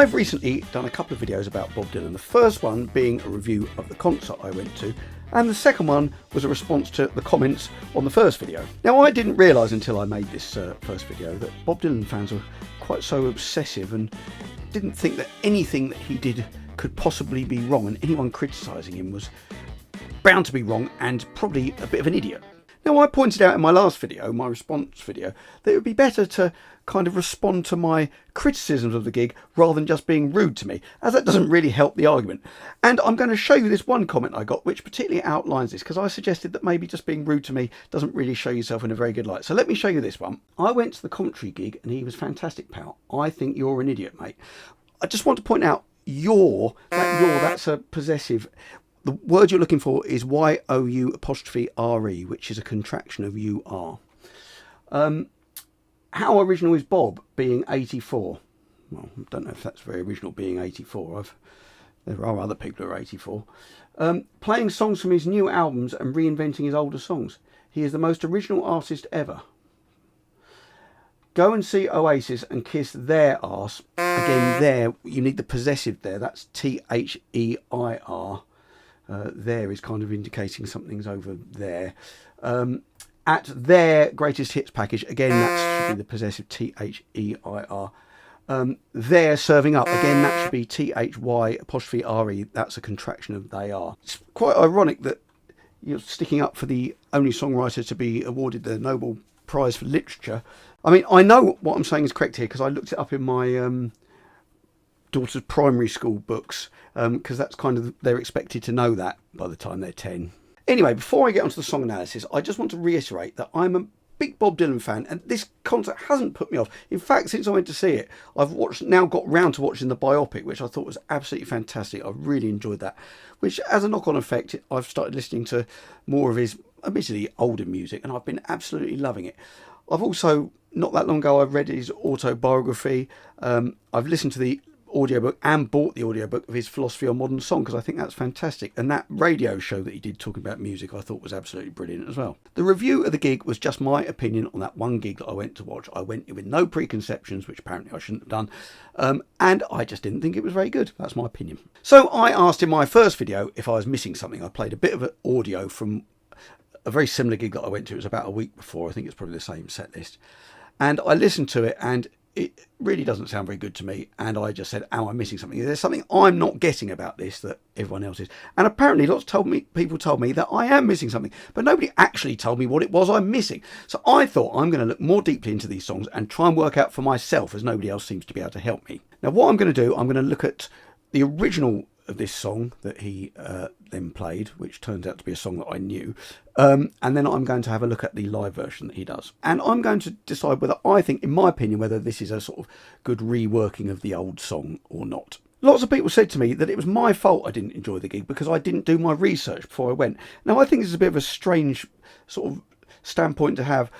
I've recently done a couple of videos about Bob Dylan, the first one being a review of the concert I went to, and the second one was a response to the comments on the first video. Now, I didn't realise until I made this first video that Bob Dylan fans were quite so obsessive and didn't think that anything that he did could possibly be wrong, and anyone criticising him was bound to be wrong and probably a bit of an idiot. Now, I pointed out in my last video, my response video, that it would be better to kind of respond to my criticisms of the gig rather than just being rude to me, as that doesn't really help the argument. And I'm going to show you this one comment I got which particularly outlines this, because I suggested that maybe just being rude to me doesn't really show yourself in a very good light. So let me show you this one. I went to the commentary gig and he was fantastic, pal. I think you're an idiot, mate. I just want to point out that's a possessive. The word you're looking for is Y-O-U'-R-E, which is a contraction of you are. How original is Bob being 84? Well, I don't know if that's very original, being 84. There are other people who are 84. Playing songs from his new albums and reinventing his older songs. He is the most original artist ever. Go and see Oasis and kiss their arse. Again, there, you need the possessive there. That's T-H-E-I-R. There is kind of indicating something's over there. At their greatest hits package, again, that should be the possessive T-H-E-I-R. They're serving up, again, that should be T-H-Y'-R-E. That's a contraction of they are. It's quite ironic that you're sticking up for the only songwriter to be awarded the Nobel Prize for Literature. I mean, I know what I'm saying is correct here because I looked it up in my daughter's primary school books, because that's kind of, they're expected to know that by the time they're 10. Anyway, before I get onto the song analysis, I just want to reiterate that I'm a big Bob Dylan fan, and this concert hasn't put me off. In fact, since I went to see it, I've now got round to watching the biopic, which I thought was absolutely fantastic. I really enjoyed that, which as a knock-on effect, I've started listening to more of his admittedly older music, and I've been absolutely loving it. I've also, not that long ago, I've read his autobiography. I've listened to the audiobook and bought the audiobook of his philosophy on modern song, because I think that's fantastic, and that radio show that he did talking about music I thought was absolutely brilliant as well. The review of the gig was just my opinion on that one gig that I went to watch. I went with no preconceptions, which apparently I shouldn't have done, and I just didn't think it was very good. That's my opinion. So I asked in my first video if I was missing something. I played a bit of audio from a very similar gig that I went to. It was about a week before. I think it's probably the same set list, and I listened to it, and it really doesn't sound very good to me, and I just said, am I missing something? There's something I'm not getting about this that everyone else is. And apparently people told me that I am missing something, but nobody actually told me what it was I'm missing. So I thought I'm going to look more deeply into these songs and try and work out for myself, as nobody else seems to be able to help me. Now, what I'm going to do, I'm going to look at the original of this song that he then played, which turns out to be a song that I knew, and then I'm going to have a look at the live version that he does, and I'm going to decide whether I think, in my opinion, whether this is a sort of good reworking of the old song or not. Lots of people said to me that it was my fault I didn't enjoy the gig because I didn't do my research before I went. Now, I think this is a bit of a strange sort of standpoint to have.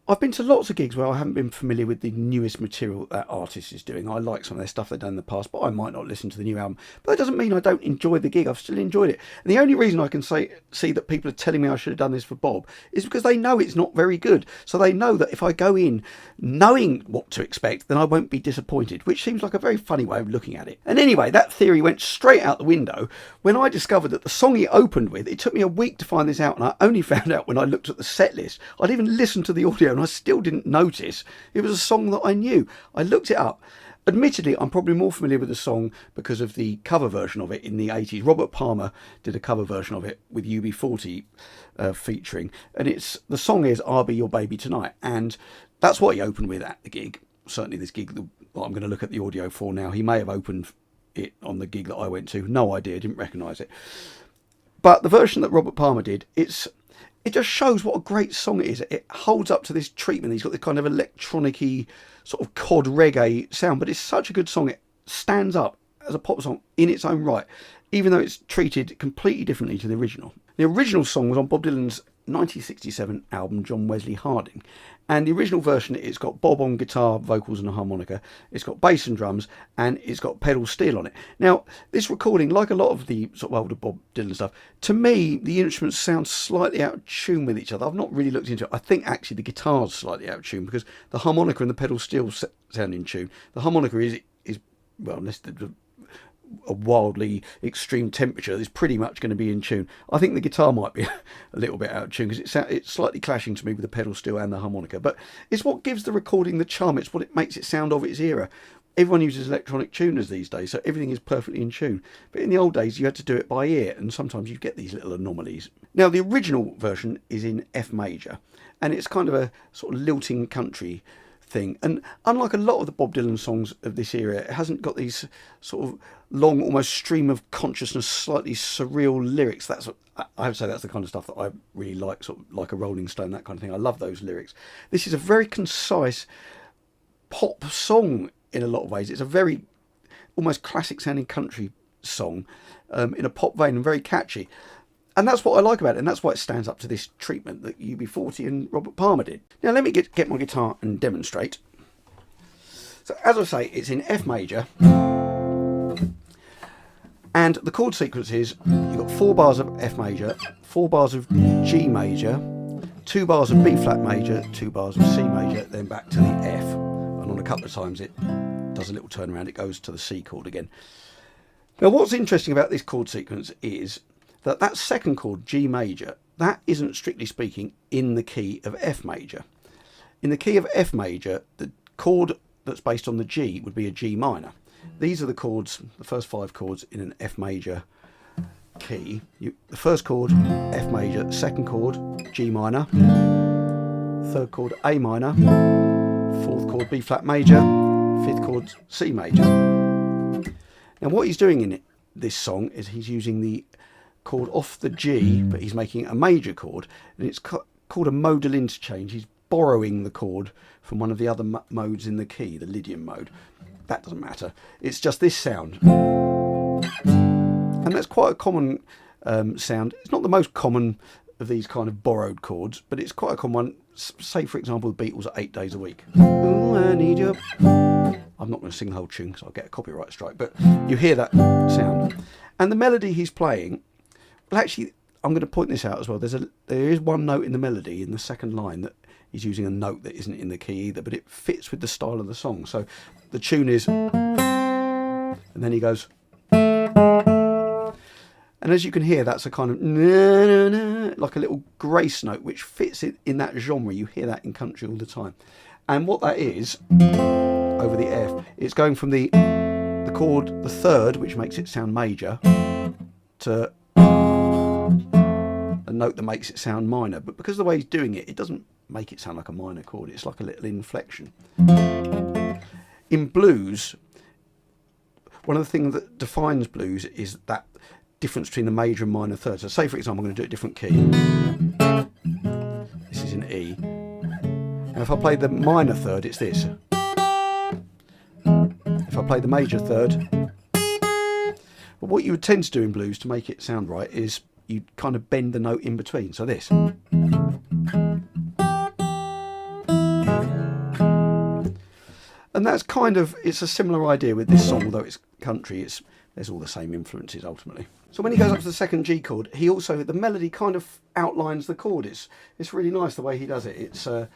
I've been to lots of gigs where I haven't been familiar with the newest material that artist is doing. I like some of their stuff they've done in the past, but I might not listen to the new album. But that doesn't mean I don't enjoy the gig. I've still enjoyed it. And the only reason I can see that people are telling me I should have done this for Bob is because they know it's not very good. So they know that if I go in knowing what to expect, then I won't be disappointed, which seems like a very funny way of looking at it. And anyway, that theory went straight out the window when I discovered that the song he opened with, it took me a week to find this out, and I only found out when I looked at the set list. I'd even listened to the audio and I still didn't notice it was a song that I knew. I looked it up. Admittedly, I'm probably more familiar with the song because of the cover version of it in the 80s. Robert Palmer did a cover version of it with UB40 featuring, and the song is I'll Be Your Baby Tonight, and that's what he opened with at the gig. Certainly this gig that I'm going to look at the audio for now, he may have opened it on the gig that I went to. No idea, didn't recognise it. But the version that Robert Palmer did, it just shows what a great song it is. It holds up to this treatment. He's got this kind of electronic-y sort of cod reggae sound, but it's such a good song. It stands up as a pop song in its own right, even though it's treated completely differently to the original. The original song was on Bob Dylan's 1967 album John Wesley Harding, and the original version, it's got Bob on guitar, vocals and a harmonica, it's got bass and drums, and it's got pedal steel on it. Now, this recording, like a lot of the sort of older Bob Dylan stuff, to me the instruments sound slightly out of tune with each other. I've not really looked into it. I think actually the guitar's slightly out of tune because the harmonica and the pedal steel sound in tune. The harmonica is well, unless a wildly extreme temperature, is pretty much going to be in tune. I think the guitar might be a little bit out of tune because it's slightly clashing to me with the pedal steel and the harmonica, but it's what gives the recording the charm. It's what it makes it sound of its era. Everyone uses electronic tuners these days, so everything is perfectly in tune. But in the old days, you had to do it by ear, and sometimes you get these little anomalies. Now, the original version is in F major, and it's kind of a sort of lilting country thing. And unlike a lot of the Bob Dylan songs of this era, it hasn't got these sort of long, almost stream of consciousness, slightly surreal lyrics. I have to say that's the kind of stuff that I really like, sort of like a Rolling Stone, that kind of thing. I love those lyrics. This is a very concise pop song in a lot of ways. It's a very almost classic sounding country song in a pop vein, and very catchy. And that's what I like about it, and that's why it stands up to this treatment that UB40 and Robert Palmer did. Now let me get my guitar and demonstrate. So as I say, it's in F major, and the chord sequence is, you've got 4 bars of F major, 4 bars of G major, 2 bars of B flat major, 2 bars of C major, then back to the F. And on a couple of times it does a little turnaround, it goes to the C chord again. Now what's interesting about this chord sequence is that second chord, G major, that isn't strictly speaking in the key of F major. In the key of F major, the chord that's based on the G would be a G minor. These are the chords, the first 5 chords in an F major key. The first chord, F major, second chord, G minor, third chord, A minor, fourth chord, B flat major, fifth chord, C major. Now what he's doing in this song is he's using the chord off the G, but he's making a major chord, and it's called a modal interchange. He's borrowing the chord from one of the other modes in the key, the Lydian mode. That doesn't matter. It's just this sound. And that's quite a common sound. It's not the most common of these kind of borrowed chords, but it's quite a common one. Say, for example, the Beatles are 8 Days a Week. Ooh, I need you. I'm not going to sing the whole tune because I'll get a copyright strike, but you hear that sound. And the melody he's playing, well, actually, I'm going to point this out as well. There is one note in the melody in the second line that he's using a note that isn't in the key either, but it fits with the style of the song. So the tune is, and then he goes, and as you can hear, that's a kind of like a little grace note which fits it in that genre. You hear that in country all the time. And what that is, over the F, it's going from the chord, the third, which makes it sound major, to a note that makes it sound minor. But because of the way he's doing it, it doesn't make it sound like a minor chord. It's like a little inflection. In blues, one of the things that defines blues is that difference between the major and minor third. So say, for example, I'm going to do a different key. This is in E. And if I play the minor third, it's this. If I play the major third, but what you would tend to do in blues to make it sound right is you kind of bend the note in between. So this. And that's kind of, it's a similar idea with this song, although it's country, there's all the same influences ultimately. So when he goes up to the second G chord, he also, the melody kind of outlines the chord. It's really nice the way he does it. It's so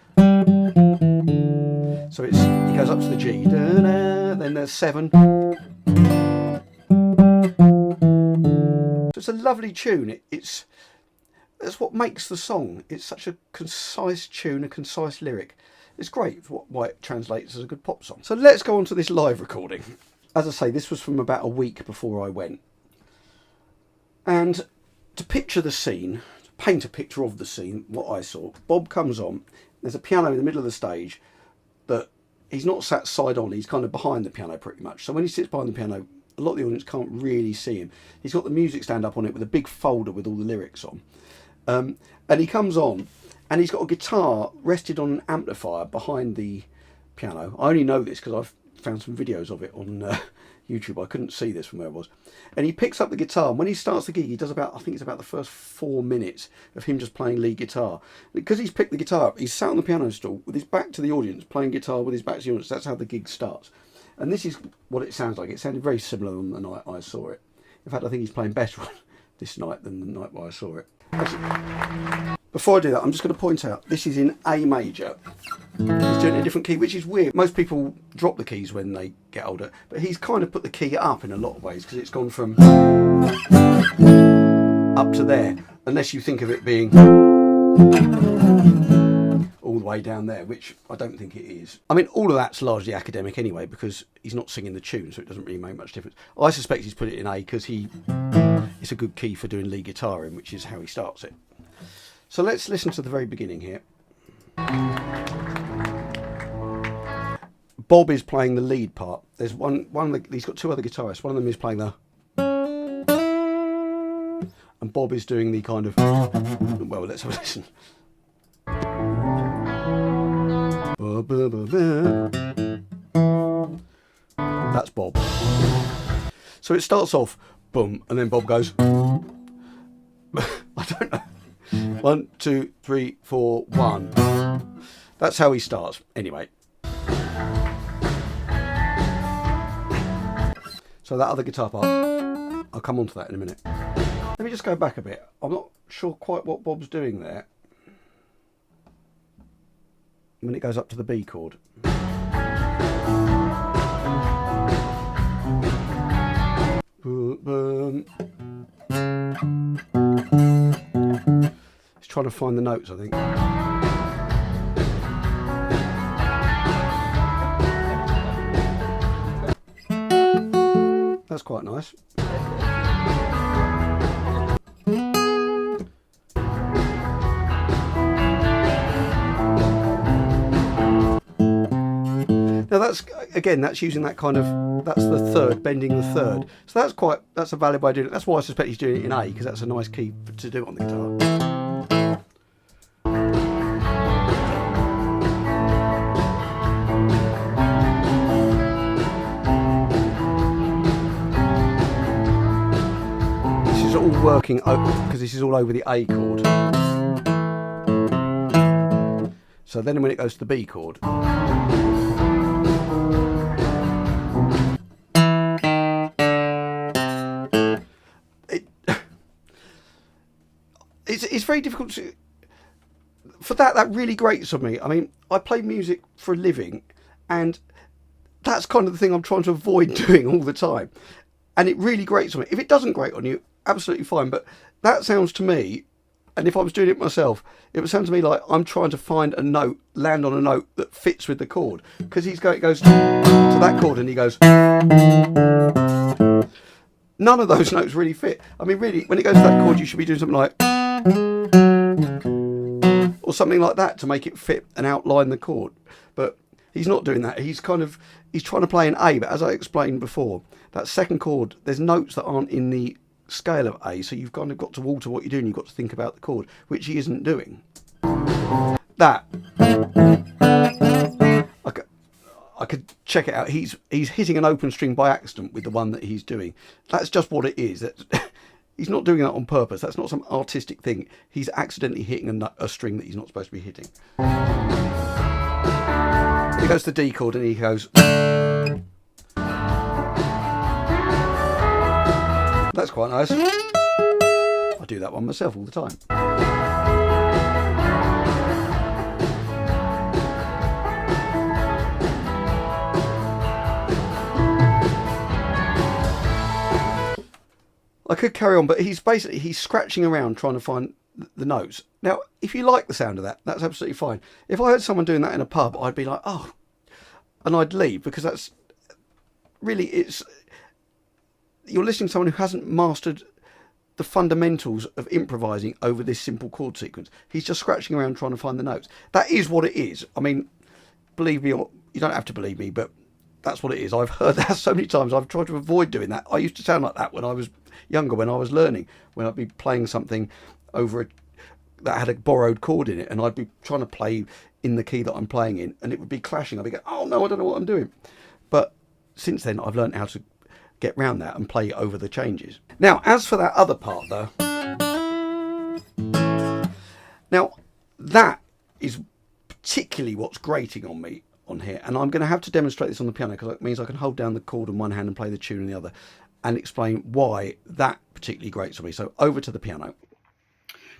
he goes up to the G, then there's 7. So it's a lovely tune. That's what makes the song. It's such a concise tune, a concise lyric. It's great for why it translates as a good pop song. So let's go on to this live recording. As I say, this was from about a week before I went. And to picture the scene, to paint a picture of the scene, what I saw, Bob comes on, there's a piano in the middle of the stage that he's not sat side on, he's kind of behind the piano pretty much. So when he sits behind the piano, a lot of the audience can't really see him. He's got the music stand up on it with a big folder with all the lyrics on. And he comes on, and he's got a guitar rested on an amplifier behind the piano. I only know this because I've found some videos of it on YouTube. I couldn't see this from where I was. And he picks up the guitar, and when he starts the gig, he does I think it's about the first 4 minutes of him just playing lead guitar. Because he's picked the guitar up, he's sat on the piano stool with his back to the audience, playing guitar with his back to the audience. That's how the gig starts. And this is what it sounds like. It sounded very similar on the night I saw it. In fact, I think he's playing better on this night than the night where I saw it. Actually, Before I do that, I'm just going to point out this is in A major. He's doing a different key, which is weird. Most people drop the keys when they get older, but he's kind of put the key up in a lot of ways because it's gone from up to there, unless you think of it being all the way down there, which I don't think it is. I mean, all of that's largely academic anyway, because he's not singing the tune, so it doesn't really make much difference. I suspect he's put it in A because it's a good key for doing lead guitar in, which is how he starts it. So let's listen to the very beginning here. Bob is playing the lead part. There's he's got two other guitarists. One of them is playing the, and Bob is doing the kind of, well, let's have a listen. That's Bob. So it starts off boom, and then Bob goes I don't know, 1 2 3 4 1. That's how he starts anyway. So that other guitar part, I'll come on to that in a minute. Let me just go back a bit. I'm not sure quite what Bob's doing there when it goes up to the B chord. He's trying to find the notes, I think. That's quite nice. Now that's using that kind of, that's the third, bending the third. So that's a valid way of doing it. That's why I suspect he's doing it in A, because that's a nice key to do on the guitar. This is all working because this is all over the A chord. So then when it goes to the B chord, it's very difficult to, for that really grates on me. I mean, I play music for a living, and that's kind of the thing I'm trying to avoid doing all the time, and it really grates on me. If it doesn't grate on you, absolutely fine, but that sounds to me, and if I was doing it myself, it would sound to me like I'm trying to find a note, land on a note that fits with the chord, because it goes to that chord and he goes, none of those notes really fit. I mean, really, when it goes to that chord, you should be doing something like, or something like that to make it fit and outline the chord. But he's not doing that. He's trying to play an A, but as I explained before, that second chord, there's notes that aren't in the scale of A, so you've kind of got to alter what you're doing. You've got to think about the chord, which he isn't doing. That I could check it out. He's hitting an open string by accident with the one that he's doing. That's just what it is. He's not doing that on purpose. That's not some artistic thing. He's accidentally hitting a string that he's not supposed to be hitting. He goes to the D chord and he goes. That's quite nice. I do that one myself all the time. I could carry on, but he's scratching around trying to find the notes. Now, if you like the sound of that, that's absolutely fine. If I heard someone doing that in a pub, I'd be like, oh, and I'd leave, because that's really, you're listening to someone who hasn't mastered the fundamentals of improvising over this simple chord sequence. He's just scratching around trying to find the notes. That is what it is. I mean, believe me, or you don't have to believe me, but that's what it is. I've heard that so many times. I've tried to avoid doing that. I used to sound like that when I was younger, when I was learning, when I'd be playing something over that had a borrowed chord in it, and I'd be trying to play in the key that I'm playing in, and it would be clashing. I'd be going, oh no, I don't know what I'm doing. But since then, I've learned how to get round that and play over the changes. Now, as for that other part though, now that is particularly what's grating on me on here, and I'm going to have to demonstrate this on the piano, because it means I can hold down the chord in one hand and play the tune in the other, and explain why that particularly grates on me. So over to the piano.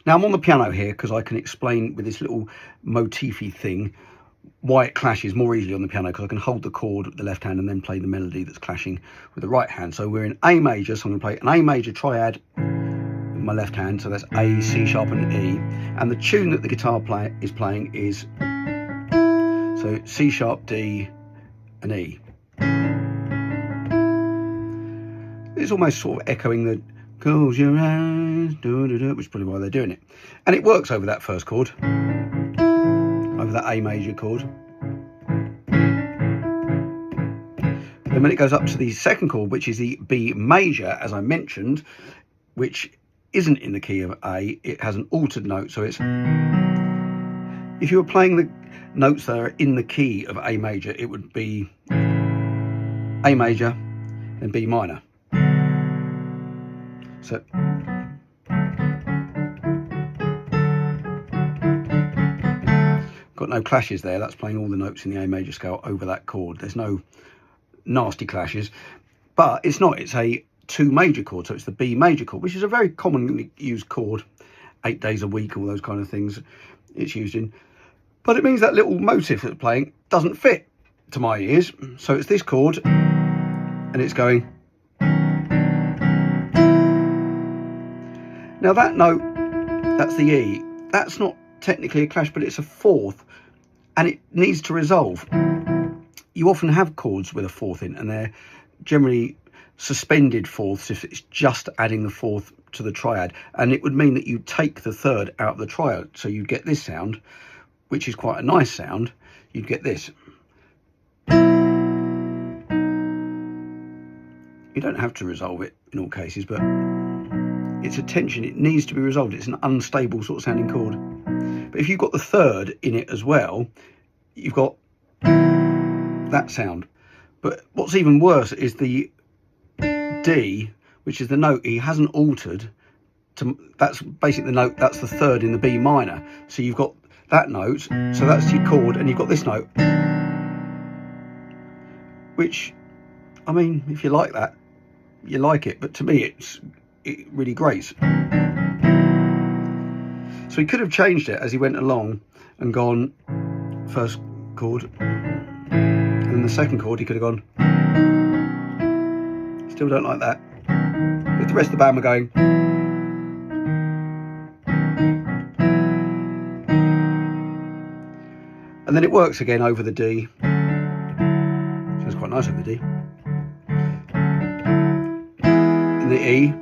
Now I'm on the piano here because I can explain with this little motify thing why it clashes more easily on the piano, because I can hold the chord with the left hand and then play the melody that's clashing with the right hand. So we're in A major, so I'm going to play an A major triad with my left hand, so that's A, C sharp and E, and the tune that the guitar is playing is so C sharp, D and E. It's almost sort of echoing the close your eyes, which is probably why they're doing it, and it works over that first chord, over that A major chord. Then when it goes up to the second chord, which is the B major, as I mentioned, which isn't in the key of A, it has an altered note. So it's, if you were playing the notes that are in the key of A major, it would be A major and B minor. So got no clashes there. That's playing all the notes in the A major scale over that chord. There's no nasty clashes, but it's not. It's a 2 major chord, so it's the B major chord, which is a very commonly used chord, 8 days a week, all those kind of things it's used in. But it means that little motif that's playing doesn't fit to my ears. So it's this chord, and it's going. Now that note, that's the E. That's not technically a clash, but it's a fourth, and it needs to resolve. You often have chords with a fourth in, and they're generally suspended fourths if it's just adding the fourth to the triad, and it would mean that you take the third out of the triad, so you'd get this sound, which is quite a nice sound. You'd get this. You don't have to resolve it in all cases, but it's a tension. It needs to be resolved. It's an unstable sort of sounding chord. But if you've got the third in it as well, you've got that sound. But what's even worse is the D, which is the note he hasn't altered to. That's basically the note, that's the third in the B minor. So you've got that note, so that's your chord, and you've got this note, which, I mean, if you like that, you like it, but to me it really grates. So he could have changed it as he went along and gone first chord, and the second chord he could have gone, still don't like that. If the rest of the band were going, and then it works again over the D. Sounds quite nice over the D. And the E.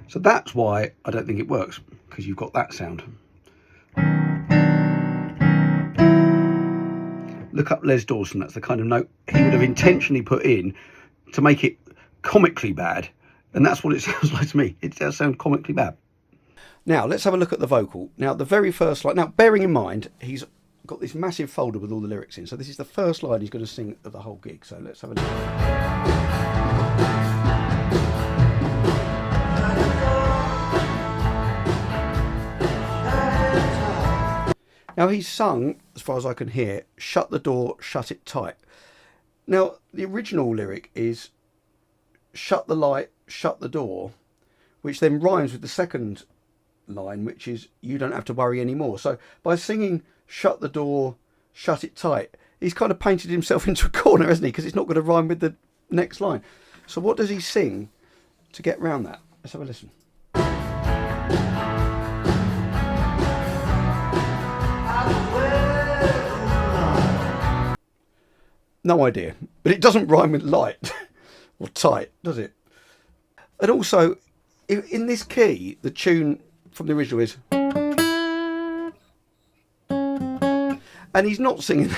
So that's why I don't think it works, because you've got that sound. Look up Les Dawson. That's the kind of note he would have intentionally put in to make it comically bad. And that's what it sounds like to me. It does sound comically bad. Now, let's have a look at the vocal. Now, the very first line. Now, bearing in mind, he's got this massive folder with all the lyrics in. So this is the first line he's going to sing at the whole gig. So let's have a look. Now, he's sung, as far as I can hear, shut the door, shut it tight. Now, the original lyric is shut the light, shut the door, which then rhymes with the second line, which is you don't have to worry anymore. So by singing shut the door, shut it tight, he's kind of painted himself into a corner, hasn't he? Because it's not going to rhyme with the next line. So what does he sing to get round that? Let's have a listen. No idea, but it doesn't rhyme with light or tight, does it? And also, in this key, the tune from the original is, and he's not singing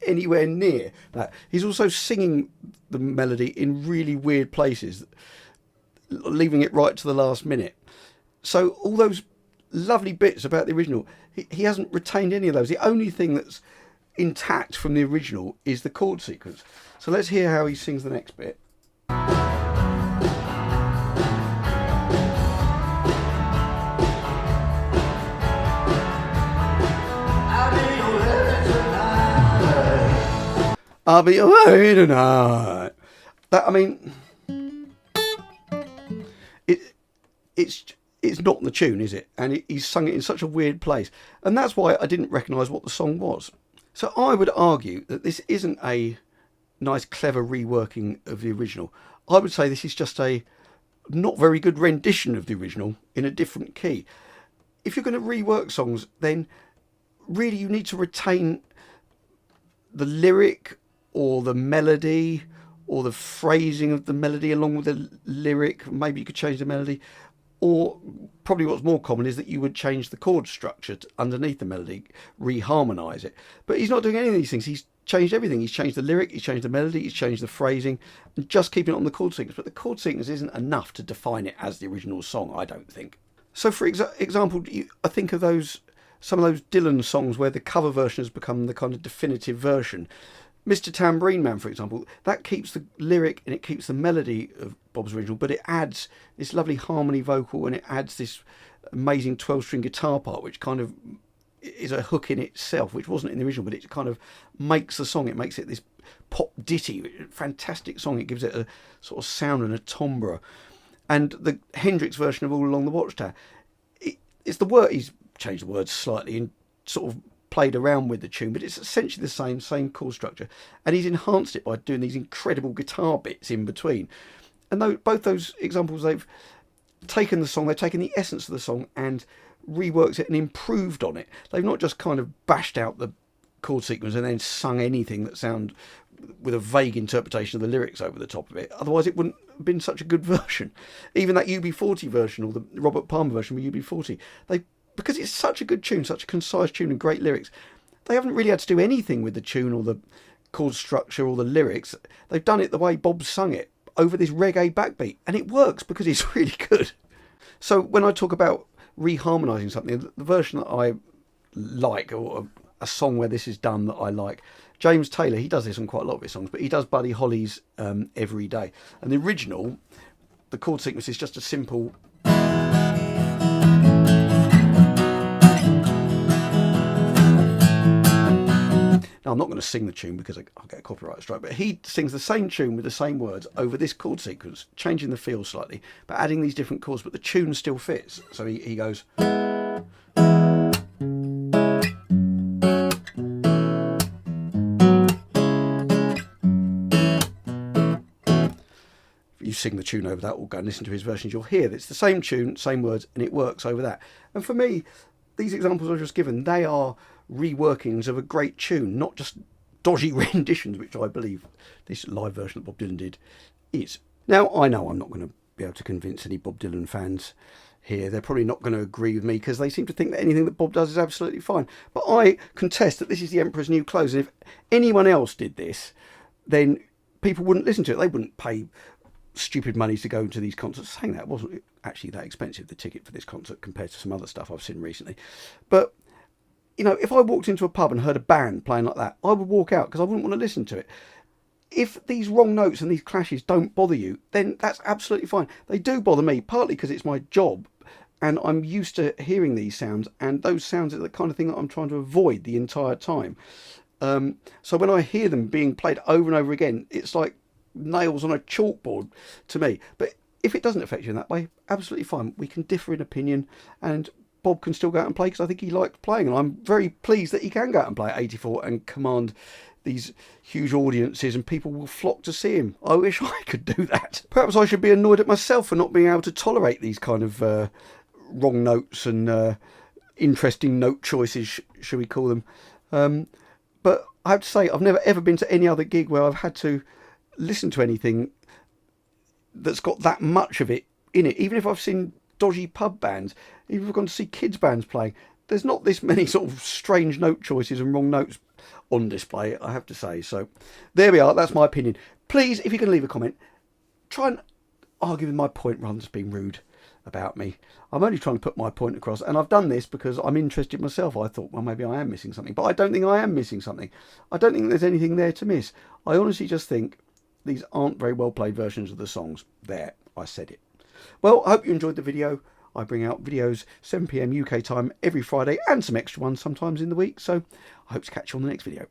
anywhere near that. He's also singing the melody in really weird places, leaving it right to the last minute. So all those lovely bits about the original, he hasn't retained any of those. The only thing that's intact from the original is the chord sequence. So let's hear how he sings the next bit. I'll be away tonight. That, I mean, it's not the tune, is it? And he's sung it in such a weird place, and that's why I didn't recognise what the song was. So I would argue that this isn't a nice, clever reworking of the original. I would say this is just a not very good rendition of the original in a different key. If you're going to rework songs, then really you need to retain the lyric or the melody or the phrasing of the melody along with the lyric. Maybe you could change the melody, or probably what's more common is that you would change the chord structure underneath the melody, reharmonise it. But he's not doing any of these things. He's changed everything. He's changed the lyric, he's changed the melody, he's changed the phrasing, and just keeping it on the chord sequence. But the chord sequence isn't enough to define it as the original song, I don't think. So for example, I think of some of those Dylan songs where the cover version has become the kind of definitive version. Mr. Tambourine Man, for example, that keeps the lyric and it keeps the melody of Bob's original, but it adds this lovely harmony vocal and it adds this amazing 12-string guitar part, which kind of is a hook in itself, which wasn't in the original, but it kind of makes the song, it makes it this pop ditty, fantastic song. It gives it a sort of sound and a timbre. And the Hendrix version of All Along the Watchtower, it's the word, he's changed the words slightly and sort of played around with the tune, but it's essentially the same chord structure, and he's enhanced it by doing these incredible guitar bits in between. And both those examples, they've taken the song, they've taken the essence of the song and reworked it and improved on it. They've not just kind of bashed out the chord sequence and then sung anything that sound with a vague interpretation of the lyrics over the top of it. Otherwise it wouldn't have been such a good version. Even that UB40 version, or the Robert Palmer version with UB40, because it's such a good tune, such a concise tune and great lyrics, they haven't really had to do anything with the tune or the chord structure or the lyrics. They've done it the way Bob sung it, over this reggae backbeat, and it works because it's really good. So when I talk about reharmonising something, the version that I like, or a song where this is done that I like, James Taylor, he does this on quite a lot of his songs, but he does Buddy Holly's Every Day. And the original, the chord sequence is just a simple... Now, I'm not going to sing the tune because I'll get a copyright strike, but he sings the same tune with the same words over this chord sequence, changing the feel slightly, but adding these different chords, but the tune still fits. So he goes... If you sing the tune over that, or go and listen to his versions, you'll hear that it's the same tune, same words, and it works over that. And for me, these examples I've just given, they are reworkings of a great tune, not just dodgy renditions, which I believe this live version that Bob Dylan did is. Now, I know I'm not going to be able to convince any Bob Dylan fans here. They're probably not going to agree with me because they seem to think that anything that Bob does is absolutely fine. But I contest that this is the Emperor's New Clothes, and if anyone else did this, then people wouldn't listen to it. They wouldn't pay stupid money to go to these concerts. Saying that, it wasn't actually that expensive, the ticket for this concert, compared to some other stuff I've seen recently. But you know, if I walked into a pub and heard a band playing like that, I would walk out because I wouldn't want to listen to it. If these wrong notes and these clashes don't bother you, then that's absolutely fine. They do bother me, partly because it's my job and I'm used to hearing these sounds, and those sounds are the kind of thing that I'm trying to avoid the entire time. So when I hear them being played over and over again, it's like nails on a chalkboard to me. But if it doesn't affect you in that way, absolutely fine. We can differ in opinion, and Bob can still go out and play because I think he likes playing, and I'm very pleased that he can go out and play at 84 and command these huge audiences and people will flock to see him. I wish I could do that. Perhaps I should be annoyed at myself for not being able to tolerate these kind of wrong notes and interesting note choices, shall we call them. But I have to say, I've never ever been to any other gig where I've had to listen to anything that's got that much of it in it. Even if I've seen dodgy pub bands, even if I've gone to see kids bands playing, there's not this many sort of strange note choices and wrong notes on display, I have to say. So there we are, that's my opinion. Please, if you can leave a comment, try and argue with my point rather than just being rude about me. I'm only trying to put my point across, and I've done this because I'm interested myself. I thought, well, maybe I am missing something, but I don't think I am missing something. I don't think there's anything there to miss. I honestly just think these aren't very well played versions of the songs. There, I said it. Well, I hope you enjoyed the video. I bring out videos 7 PM UK time every Friday, and some extra ones sometimes in the week. So I hope to catch you on the next video.